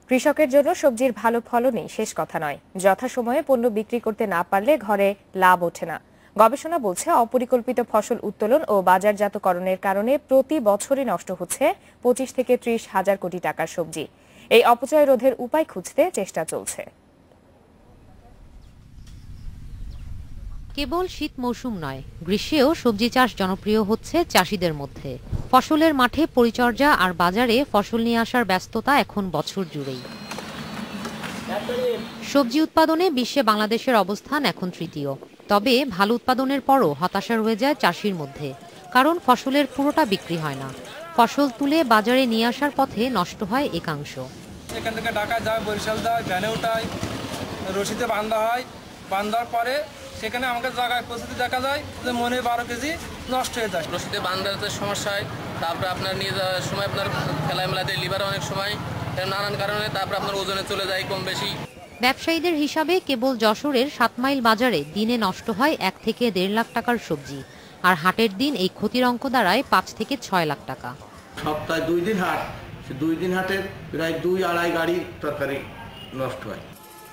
কৃষকের জন্য সবজির ভালো ফলনই শেষ কথা নয়, যথাসময়ে পণ্য বিক্রি করতে না পারলে ঘরে লাভ ওঠে না। গবেষণা বলছে অপরিকল্পিত ফসল উত্তোলন ও বাজারজাতকরণের কারণে প্রতি বছরই নষ্ট হচ্ছে 25 থেকে 30 হাজার কোটি টাকার সবজি। এই অপচয় রোধের উপায় খুঁজতে চেষ্টা চলছে। কেবল শীত মৌসুম নয়, গ্রীষ্মেও সবজি চাষ জনপ্রিয় হচ্ছে চাষিদের মধ্যে। ফসলের মাঠে পরিচর্যা আর বাজারে ফসল নিয়ে আসার ব্যস্ততা এখন বছর জুড়েই। সবজি উৎপাদনে বিশ্বে বাংলাদেশের অবস্থান এখন তৃতীয়। তবে ভালো উৎপাদনের পরও হতাশা রয়ে যায় চাষির মধ্যে, কারণ ফসলের পুরোটা বিক্রি হয় না। ফসল তুলে বাজারে নিয়ে আসার পথে নষ্ট হয় একাংশ। এখান থেকে ঢাকা যায়, বরিশাল যায়, ভ্যানে উঠায়, রশিতে বান্ধা হয়। বান্ধার পরে সেখানে আমাকে জায়গায় পৌঁছতে দেখা যায় যে মনে 12 কেজি নষ্ট হয়ে যায়। রশিতে বান্ধাতে সমস্যা হয়, তারপরে আপনার নিয়ে যাওয়ার সময় আপনার খেলায় মেলাতে লিভার অনেক সময় নানান কারণে তারপরে আপনার ওজনে চলে যায় কম বেশি। ব্যবসায়ীদের হিসাবে কেবল যশোরের 7 মাইল বাজারে দিনে নষ্ট হয় 1 থেকে 1.5 লাখ টাকার সবজি, আর হাটের দিন এই ক্ষতির অঙ্ক দাঁড়ায় 5 থেকে 6 লাখ টাকা। সপ্তাহে 2 দিন হাট, 2 দিন হাটে প্রায় 2-2.5 গাড়ি তরকারি নষ্ট হয়।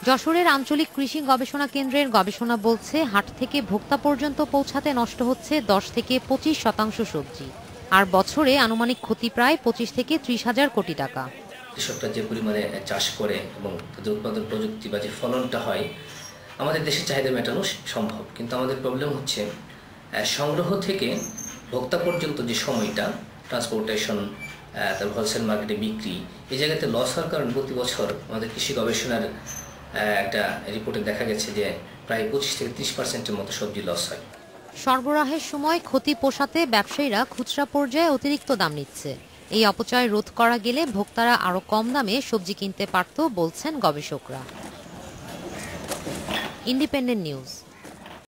যশোরের আঞ্চলিক কৃষি গবেষণা কেন্দ্রের গবেষণা বলছে, হাট থেকে ভোক্তা পর্যন্ত পৌঁছাতে নষ্ট হচ্ছে 10 থেকে 25% সবজি, আর বছরে আনুমানিক ক্ষতি প্রায় 25 থেকে 30 হাজার কোটি টাকা। কৃষকরা যে পরিমাণে চাষ করে এবং তাদের উৎপাদন প্রযুক্তি বা যে ফলনটা হয়, আমাদের দেশের চাহিদা মেটানো সম্ভব, কিন্তু আমাদের প্রবলেম হচ্ছে সংগ্রহ থেকে ভোক্তা পর্যন্ত যে সময়টা, ট্রান্সপোর্টেশন, তারপর হোলসেল মার্কেটে বিক্রি, এই জায়গাতে লস হওয়ার কারণে প্রতি বছর আমাদের কৃষি গবেষণার একটা রিপোর্টে দেখা গেছে যে প্রায় 25 থেকে 30% মতো সবজি লস হয়। সরবরাহের সময় ক্ষতি পোষাতে ব্যবসায়ীরা খুচরা পর্যায়ে অতিরিক্ত দাম নিচ্ছে। এই অপচয় রোধ করা গেলে ভোক্তারা আরো কম দামে সবজি কিনতে পারত বলছেন গবেষকরা। Independent news.